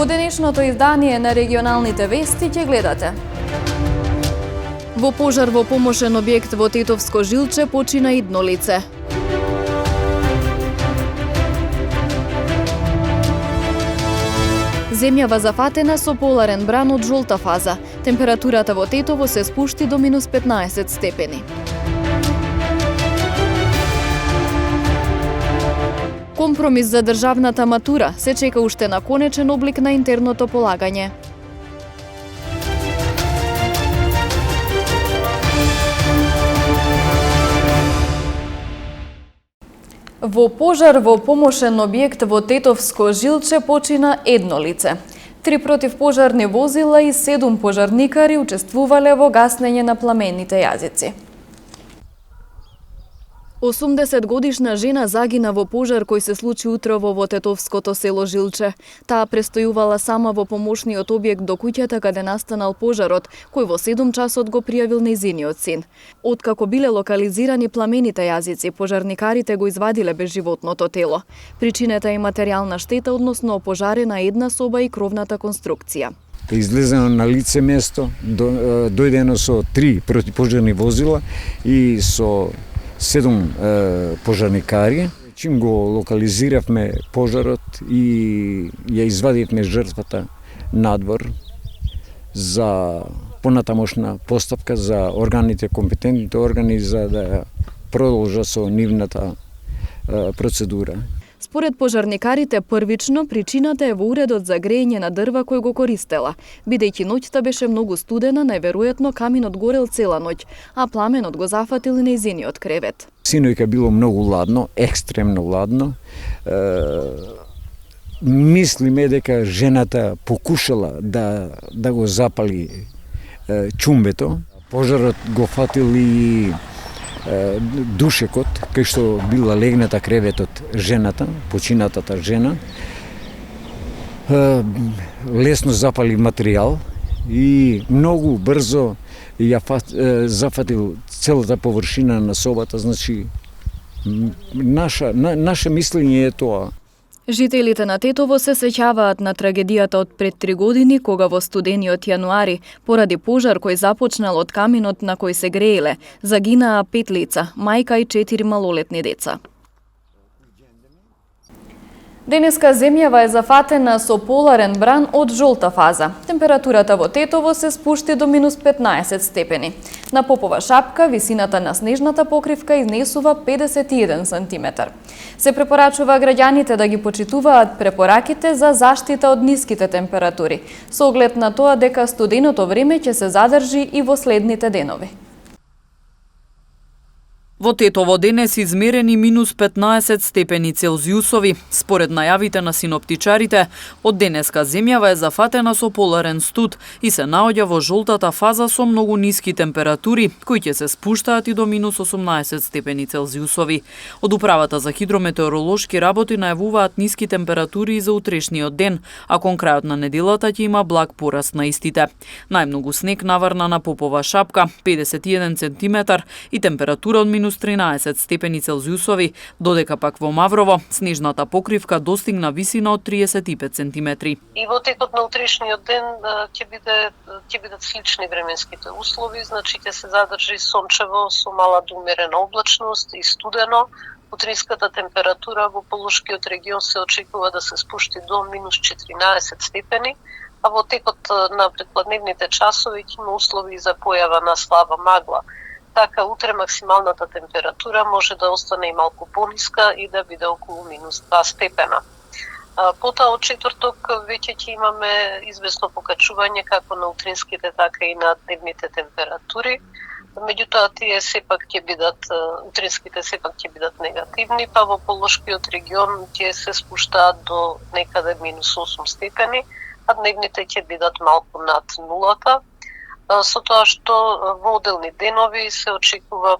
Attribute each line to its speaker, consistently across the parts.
Speaker 1: Во денешното издание на регионалните вести ќе гледате: во пожар во помошен објект во Тетовско Жилче почина едно лице. Земјава зафатена со поларен бран од жолта фаза. Температурата во Тетово се спушти до минус 15 степени. Компромис за државната матура се чека уште на конечен облик на интерното полагање. Во пожар во помошен објект во Тетовско Жилче почина едно лице. 3 противпожарни возила и 7 пожарникари учествувале во гаснење на пламенните јазици. 80-годишна жена загина во пожар кој се случи утрово во Тетовското село Жилче. Таа престојувала сама во помошниот објект до куќата каде настанал пожарот, кој во 7 часот го пријавил нејзиниот син. Откако биле локализирани пламените јазици, пожарникарите го извадиле безживотното тело. Причината е материјална штета, односно опожарена една соба и кровната конструкција.
Speaker 2: Излезено на лице место, дојдено со 3 противпожарни возила и со 7 пожарникари. Чим го локализиравме пожарот и ја извадивме жртвата надвор за понатамошна постапка за органите, компетентните органи за да продолжат со нивната процедура.
Speaker 1: Според пожарникарите, првично причината е во уредот за грејење на дрва кој го користела. Бидејќи ноќта беше многу студена, најверојатно каминот горел цела ноќ, а пламенот го зафатил и нејзиниот кревет.
Speaker 2: Синојка било многу ладно, екстремно ладно. Мислиме дека жената покушала да го запали чумбето. Пожарот го фатил и душекот, кај што била легната креветот жената, починатата жена. Лесно запали материјал и многу брзо ја зафатил целата површина на собата, значи наше мислење е тоа.
Speaker 1: Жителите на Тетово се сеќаваат на трагедијата од пред 3 години, кога во студениот јануари, поради пожар кој започнал од каминот на кој се грееле, загинаа 5 лица, мајка и 4 малолетни деца. Денеска земјава е зафатена со поларен бран од жолта фаза. Температурата во Тетово се спушти до минус 15 степени. На Попова шапка висината на снежната покривка изнесува 51 сантиметар. Се препорачува граѓаните да ги почитуваат препораките за заштита од ниските температури, со оглед на тоа дека студеното време ќе се задржи и во следните денови.
Speaker 3: Во Тетово денес измерени минус 15 степени Целзиусови. Според најавите на синоптичарите, од денеска земјава е зафатена со поларен студ и се наоѓа во жолтата фаза со многу ниски температури, кои ќе се спуштаат и до минус 18 степени Целзиусови. Од Управата за хидрометеоролошки работи најавуваат ниски температури и за утрешниот ден, а кон крајот на неделата ќе има благ пораст на истите. Најмногу снег наврна на Попова шапка, 51 сантиметар и температура од минус 13 степени Целзиусови, додека пак во Маврово снежната покривка достигна висина од 35 сантиметри.
Speaker 4: И во текот на утрешниот ден ќе бидат слични временските услови, значи ќе се задржи сончево со мала до умерена облачност и студено. Утринската температура во Полошкиот регион се очекува да се спушти до минус 14 степени, а во текот на предпладневните часови ќе има услови за појава на слаба магла. Така, утре максималната температура може да остане и малку пониска и да биде околу минус 2 степена. Потоа од четврток веќе ќе имаме известно покачување како на утринските, така и на дневните температури. Меѓутоа, тие сепак ќе бидат, утринските сепак ќе бидат негативни, па во Полошкиот регион ќе се спуштаат до некаде минус 8 степени, а дневните ќе бидат малку над нулата. Со тоа што во одделни денови се очекува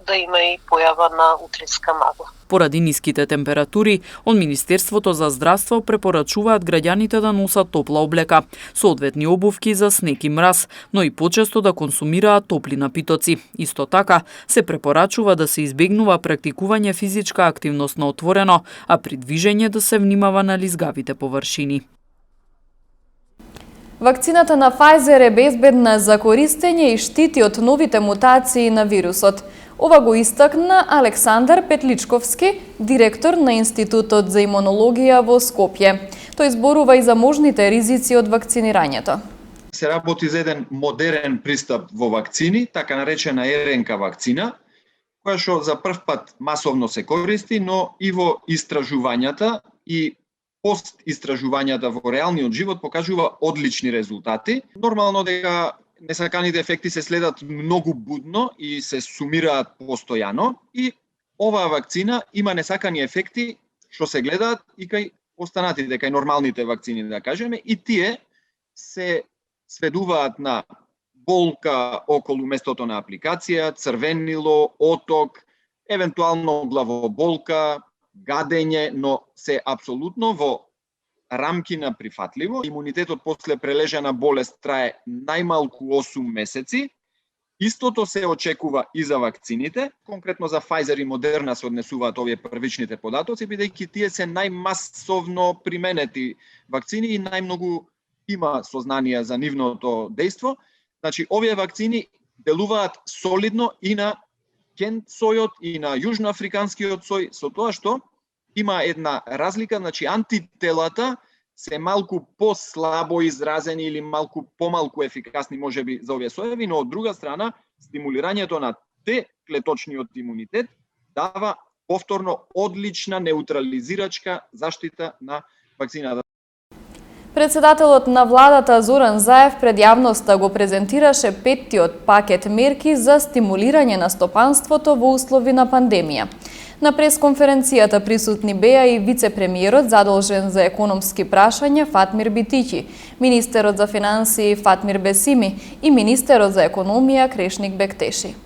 Speaker 4: да има и појава на утринска магла.
Speaker 3: Поради ниските температури, од Министерството за здравство препорачуваат граѓаните да носат топла облека, соодветни обувки за снег и мраз, но и почесто да консумираат топли напитоци. Исто така, се препорачува да се избегнува практикување физичка активност на отворено, а при движење да се внимава на лизгавите површини.
Speaker 1: Вакцината на Pfizer е безбедна за користење и штити од новите мутации на вирусот. Ова го истакна Александар Петличковски, директор на Институтот за имунологија во Скопје. Тој зборува и за можните ризици од вакцинирањето.
Speaker 5: Се работи за еден модерен пристап во вакцини, така наречена РНК вакцина, која што за прв пат масовно се користи, но и во истражувањата и постистражувањата во реалниот живот покажува одлични резултати. Нормално дека несаканите ефекти се следат многу будно и се сумираат постојано и оваа вакцина има несакани ефекти што се гледаат и кај останатите, кај нормалните вакцини, да кажеме, и тие се сведуваат на болка околу местото на апликација, црвенило, оток, евентуално главоболка, гадење, но се апсолутно во рамки на прифатливо. Имунитетот после прележана болест трае најмалку 8 месеци. Истото се очекува и за вакцините. Конкретно за Pfizer и Moderna се однесуваат овие првичните податоци, бидејќи тие се најмасовно применети вакцини и најмногу има сознание за нивното дејство. Значи, овие вакцини делуваат солидно и на Кент сојот и на јужноафриканскиот сој, со тоа што има една разлика, значи антителата се малку послабо изразени или малку помалку ефикасни можеби за овие соеви, но од друга страна стимулирањето на Т-клеточниот имунитет дава повторно одлична неутрализирачка заштита на вакцината.
Speaker 1: Председателот на владата Зоран Заев пред јавноста го презентираше петтиот пакет мерки за стимулирање на стопанството во услови на пандемија. На пресконференцијата присутни беа и вице-премиерот задолжен за економски прашања Фатмир Битиќи, министерот за финансии Фатмир Бесими и министерот за економија Крешник Бектеши.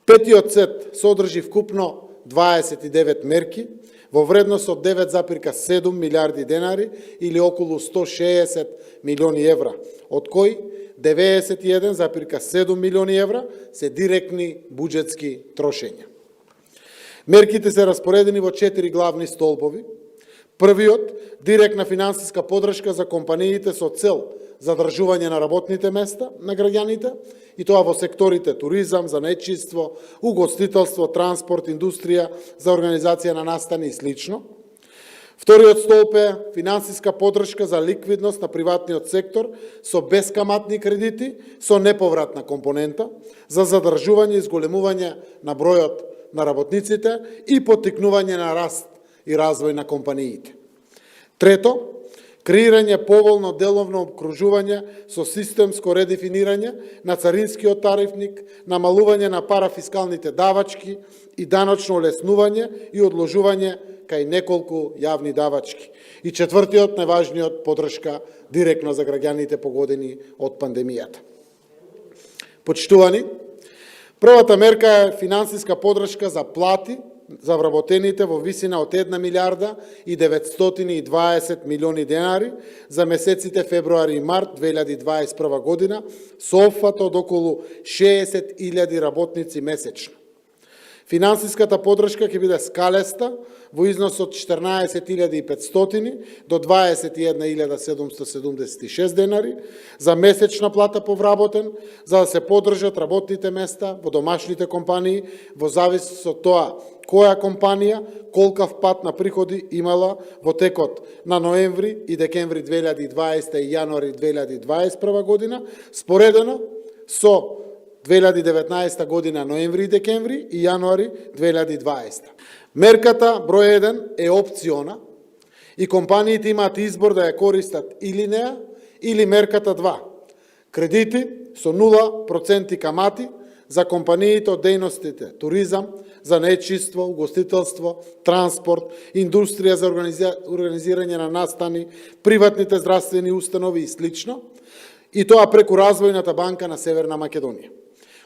Speaker 6: Петиот сет содржи вкупно 29 мерки во вредност од 9,7 милиарди денари или околу 160 милиони евра, од кои 91,7 милиони евра се директни буџетски трошења. Мерките се распоредени во 4 главни столбови. Првиот, директна финансиска подршка за компаниите со цел задржување на работните места на граѓаните, и тоа во секторите туризам, занетчиство, угостителство, транспорт, индустрија, за организација на настани и слично. Вториот столб е финансиска подршка за ликвидност на приватниот сектор со бескаматни кредити со неповратна компонента за задржување и зголемување на бројот на работниците и поттикнување на раст и развој на компаниите. Трето, креирање поволно деловно обкружување со системско редефинирање на царинскиот тарифник, намалување на парафискалните давачки и даночно олеснување и одложување кај неколку јавни давачки. И четвртиот, најважниот, подршка директно за граѓаните погодени од пандемијата. Почитувани, првата мерка е финансиска подршка за плати за вработените во висина од 1 милиарда и 920 милиони денари за месеците февруари и март 2021 година, со опфат од околу 60.000 работници месечно. Финансиската подршка ќе биде скалеста во износ од 14.500 до 21.776 денари за месечна плата по вработен, за да се подржат работните места во домашните компании во зависност од тоа која компанија колкав пат на приходи имала во текот на ноември и декември 2020 и јануари 2021 година, споредено со 2019 година ноември и декември и јануари 2020. Мерката број 1 е опциона и компаниите имаат избор да ја користат или неа, или мерката 2. Кредити со 0% камати за компаниите од дејностите туризам, занетчиство, угостителство, транспорт, индустрија за организирање на настани, приватните здравствени установи и слично, и тоа преку Развојната банка на Северна Македонија.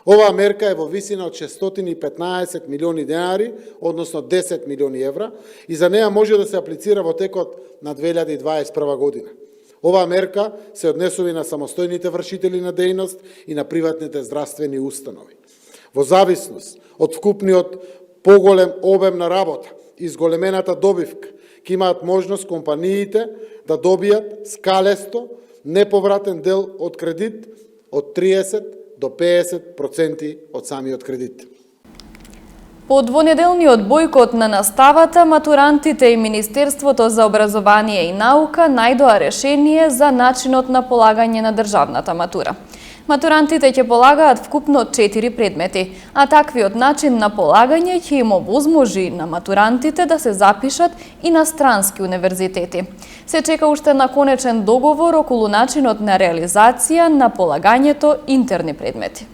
Speaker 6: Оваа мерка е во висина од 615 милиони денари, односно 10 милиони евра, и за неа може да се аплицира во текот на 2021 година. Оваа мерка се однесува на самостојните вршители на дејност и на приватните здравствени установи. Во зависност од вкупниот поголем обем на работа и зголемената добивка, ќе имаат можност компаниите да добијат скалесто неповратен дел од кредит од 30 до 50% од самиот кредит.
Speaker 1: По двонеделниот бојкот на наставата, матурантите и Министерството за образование и наука најдоа решение за начинот на полагање на државната матура. Матурантите ќе полагаат вкупно 4 предмети, а таквиот начин на полагање ќе им овозможи на матурантите да се запишат и на странски универзитети. Се чека уште на конечен договор околу начинот на реализација на полагањето интерни предмети.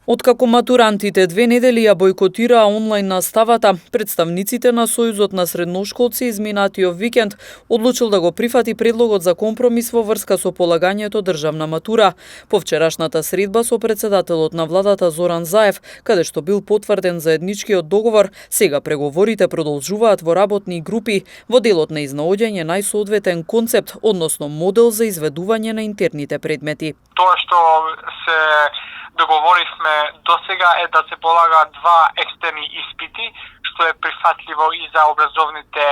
Speaker 3: Откако матурантите 2 недели ја бојкотираа онлайн наставата, представниците на Сојузот на средношколци изминатиот викенд одлучил да го прифати предлогот за компромис во врска со полагањето државна матура. По вчерашната средба со председателот на владата Зоран Заев, каде што бил потврден заедничкиот договор, сега преговорите продолжуваат во работни групи во делот на изнаоѓање најсоодветен концепт, односно модел за изведување на интерните предмети.
Speaker 7: Тоа што се договоривме досега е да се полагаат 2 екстерни испити, што е прифатливо и за образовните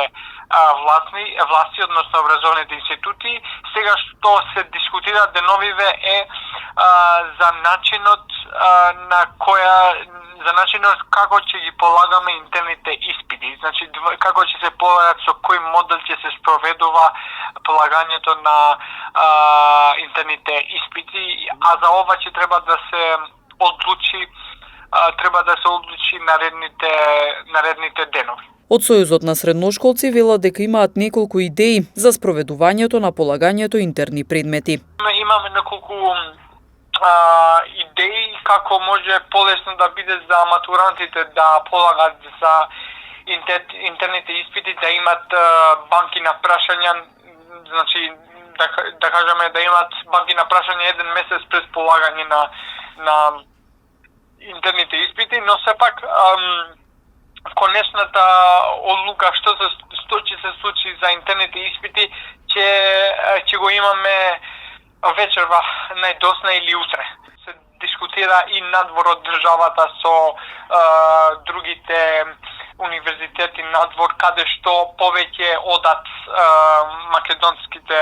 Speaker 7: власти, односно образовните институти. Сега што се дискутира деновиве е за начинот како ќе ги полагаме интерните испити. Значи како ќе се полагат, со кој модел ќе се спроведува полагањето на интерните испити, а за ова ќе треба да се одлучи наредните денови.
Speaker 3: Од Сојузот на средношколци велат дека имаат неколку идеи за спроведувањето на полагањето интерни предмети.
Speaker 7: Имаме неколку идеи како може полесно да биде за матурантите да полагат за интерните испити, да имат банки на прашања, значи да кажеме да имат банки на прашање 1 месец пред полагање на интерните испити, но сепак конечната одлука што ќе се случи за интерните испити ќе го имаме вечерва, најдосна или утре. Се дискутира и надвор од државата со другите универзитети надвор, каде што повеќе одат македонските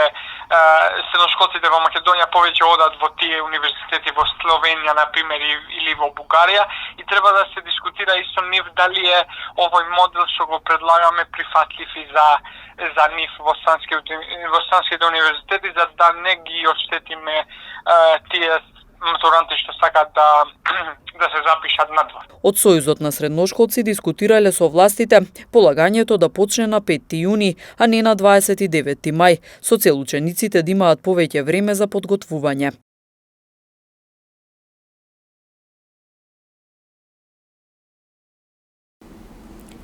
Speaker 7: средношколците во Македонија повеќе одат во тие универзитети во Словенија, например, или во Бугарија, и треба да се дискутира и со нив дали е овој модел што го предлагаме прифатлив и за нив во странските универзитети, за да не ги оштетиме тие матуранти што сакат да се запишат надвор.
Speaker 3: Од Сојузот на средношколци дискутирале со властите полагањето да почне на 5 јуни, а не на 29 мај, со цел учениците да имаат повеќе време за подготвување.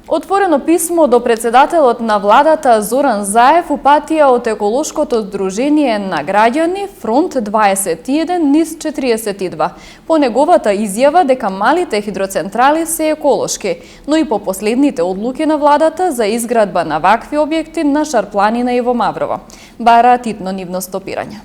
Speaker 1: Отворено писмо до председателот на владата Зоран Заев упатија од еколошкото здружение на граѓани Фронт 21 низ 42. По неговата изјава дека малите хидроцентрали се еколошки, но и по последните одлуки на владата за изградба на вакви објекти на Шарпланина и во Маврово. Бараат итно нивно стопирање.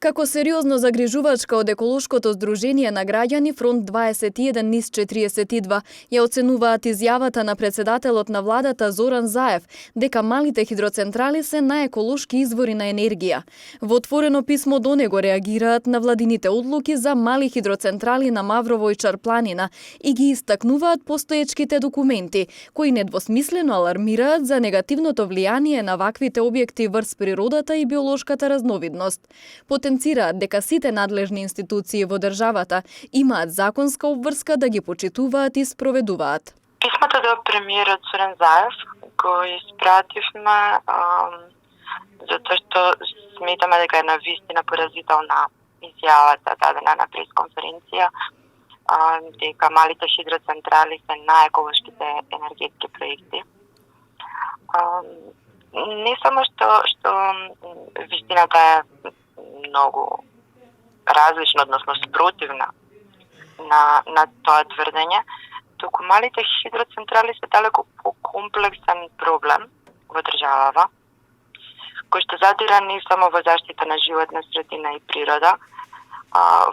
Speaker 1: Како сериозно загрижувачка од еколошкото здружение на граѓани Фронт 21 низ 42 ја оценуваат изјавата на председателот на владата Зоран Заев дека малите хидроцентрали се најеколошки извори на енергија. Во отворено писмо до него реагираат на владините одлуки за мали хидроцентрали на Маврово и Чарпланина и ги истакнуваат постоечките документи, кои недвосмислено алармираат за негативното влијание на ваквите објекти врз природата и биолошката разновидност. Потенцираат дека сите надлежни институции во државата имаат законска обврска да ги почитуваат и спроведуваат.
Speaker 8: Писмото до премиерот Зоран Заев го испративме затоа што сметаме дека е навистина поразителна изјавата дадена на пресконференција дека малите хидроцентрали се најеколошките енергетски проекти. Не само што вистината е многу различна, односно спротивна на тоа тврдење, туку малите хидроцентрали се далеко покомплексен проблем во државава, кој што задира не само во заштита на животна средина и природа,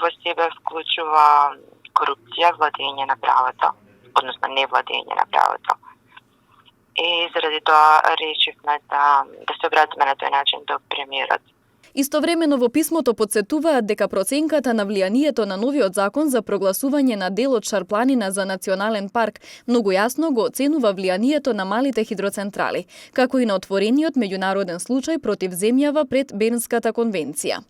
Speaker 8: во себе вклучува корупција, владење на правото, односно невладење на правото. и заради тоа решивме да се обратиме на тој начин до премиерот.
Speaker 1: Истовремено во писмото подсетуваат дека проценката на влијанието на новиот закон за прогласување на дел од Шарпланина за национален парк многу јасно го оценува влијанието на малите хидроцентрали, како и на отворениот меѓународен случај против земјава пред Бернската конвенција.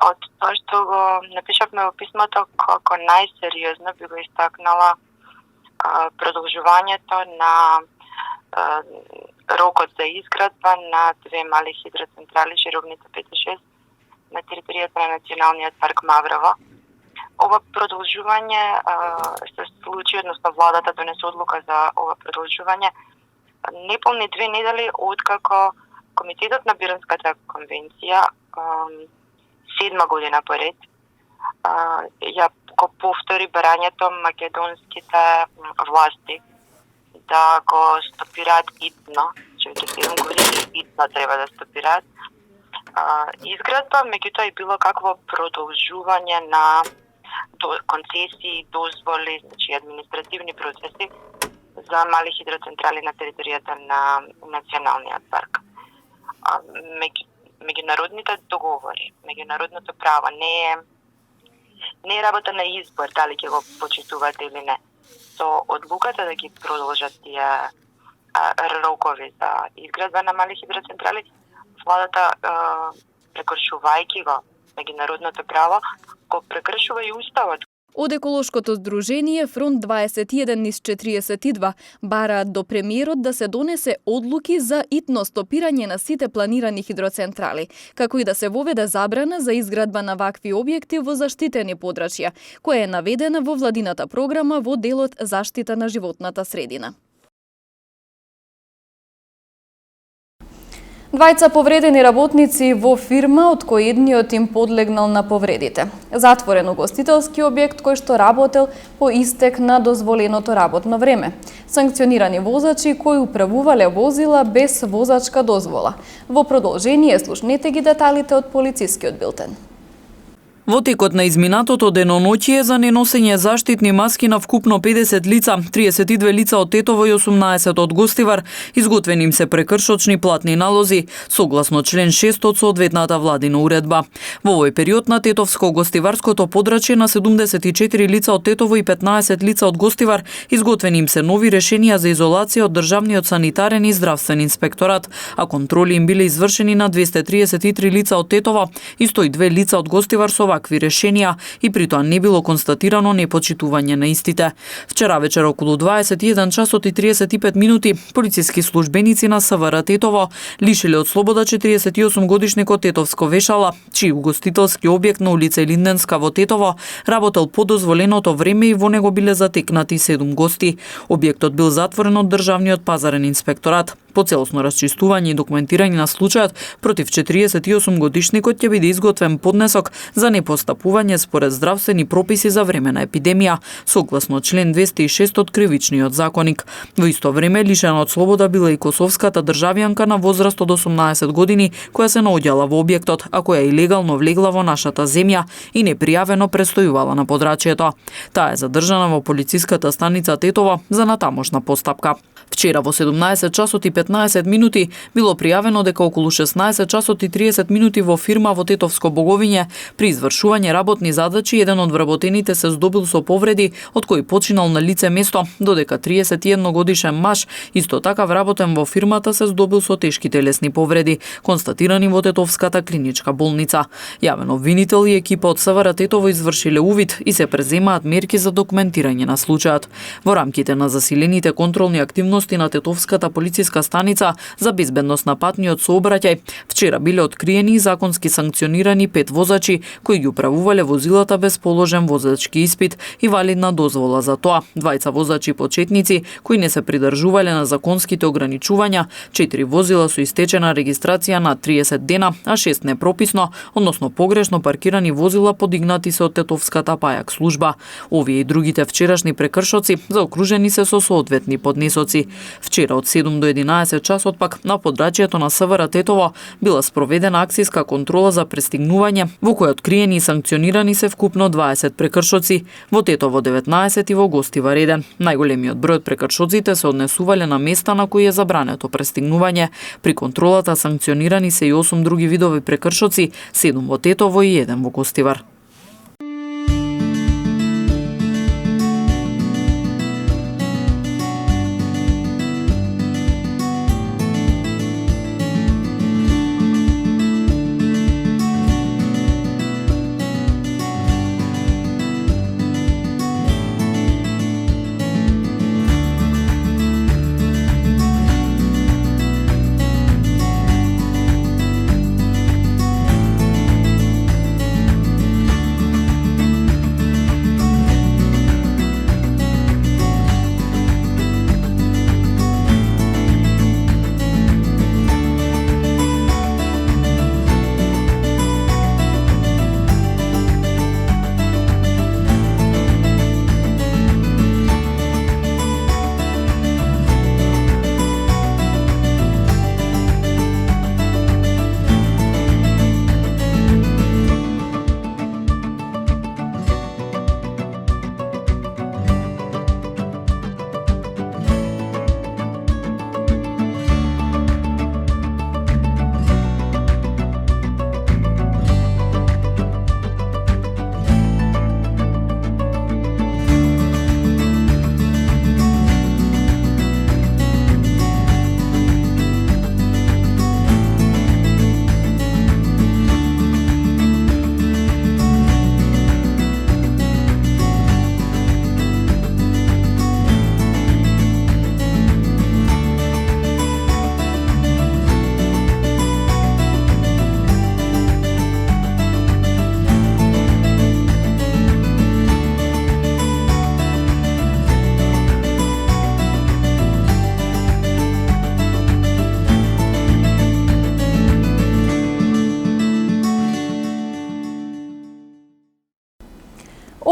Speaker 8: Од тоа што го напишавме во писмото, како најсериозно би го истакнала продолжувањето на рокот за изградба на две мали хидроцентрали, Шировница 5 и 6, на територијата на Националниот парк Маврово. Ова продолжување се случи, односно владата донесе одлука за ова продолжување неполни 2 недели откако Комитетот на Бернската конвенција 7 година поред ја го повтори барањето македонските власти да го стопираат итно, че веќе 7 години итно треба да стопираат изградба, меѓутоа и било какво продолжување на концесии, дозволи, значи административни процеси за мали хидроцентрали на територијата на Националниот парк. Меѓународните договори, меѓународното право не е работа на избор, дали ќе го почитувате или не. Со одлуката да ги продолжат тие рокови за изградба на мали хидроцентрали, владата, прекршувајќи го меѓународното право, го прекршува и уставот.
Speaker 1: Од еколошкото здружение Фронт 21/42 бараат до премиерот да се донесе одлуки за итно стопирање на сите планирани хидроцентрали, како и да се воведе забрана за изградба на вакви објекти во заштитени подрачја, која е наведена во владината програма во делот Заштита на животната средина. Двајца повредени работници во фирма, од кој едниот им подлегнал на повредите. Затворен угостителски објект кој што работел по истек на дозволеното работно време. Санкционирани возачи кои управувале возила без возачка дозвола. Во продолжение слушнете ги деталите од полицискиот билтен.
Speaker 3: Во текот на изминатото деноноќие за неносење заштитни маски на вкупно 50 лица, 32 лица од Тетово и 18 од Гостивар, изготвени им се прекршочни платни налози, согласно член 6 од соодветната владина уредба. Во овој период на Тетовско-Гостиварското подрачје на 74 лица од Тетово и 15 лица од Гостивар, изготвени им се нови решенија за изолација од Државниот санитарен и здравствен инспекторат, а контроли им биле извршени на 233 лица од Тетово и 102 лица од Гостивар со вакви решенија и при тоа не било констатирано непочитување на истите. Вчера вечер околу 21 часот и 35 минути полициски службеници на СВР Тетово лишиле од слобода 48 годишникот Тетовско Вешала, чиј угостителски објект на улица Илинденска во Тетово работел по дозволеното време и во него биле затекнати 7 гости. Објектот бил затворен од Државниот пазарен инспекторат. По целосно расчистување и документирање на случајот против 48 годишникот ќе биде изготвен поднесок за непостапување според здравствени прописи за време на епидемија, согласно член 206 од Кривичниот законник. Во исто време лишена од слобода била и косовската државјанка на возраст од 18 години, која се наоѓала во објектот, а која илегално влегла во нашата земја и непријавено престојувала на подрачјето. Таа е задржана во полициската станица Тетово за натамошна постапка. Вчера во 17 часот и 15 минути било пријавено дека околу 16 часот и 30 минути во фирма во Тетовско Боговиње при извршување работни задачи еден од вработените се здобил со повреди од кои починал на лице место, додека 31 годишен маж исто така вработен во фирмата се здобил со тешки телесни повреди, констатирани во Тетовската клиничка болница. Јавен обвинител и екипа од СВР Тетово извршиле увид и се преземаат мерки за документирање на случајот. Во рамките на засилените контролни активности на Тетовската полициска станица за безбедност на патниот сообраќај, вчера биле откриени и законски санкционирани 5 возачи кои ги управувале возилата без положен возачки испит и валидна дозвола за тоа. Двајца возачи почетници кои не се придржувале на законските ограничувања, 4 возила со истечена регистрација на 30 дена, а 6 непрописно, односно погрешно паркирани возила подигнати се од Тетовската пајак служба. Овие и другите вчерашни прекршоци заокружени се со соодветни поднесоци. Вчера од 7 до 11 12 часот пак на подрачјето на СВР Тетово била спроведена акцијска контрола за пристигнување, во која откриени и санкционирани се вкупно 20 прекршоци, во Тетово 19 и во Гостивар 1. Најголемиот број од прекршоците се однесувале на места на кои е забрането пристигнување. При контролата санкционирани се и 8 други видови прекршоци, 7 во Тетово и 1 во Гостивар.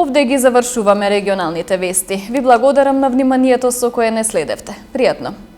Speaker 1: Овде ги завршуваме регионалните вести. Ви благодарам на вниманието со кое не следевте. Пријатно!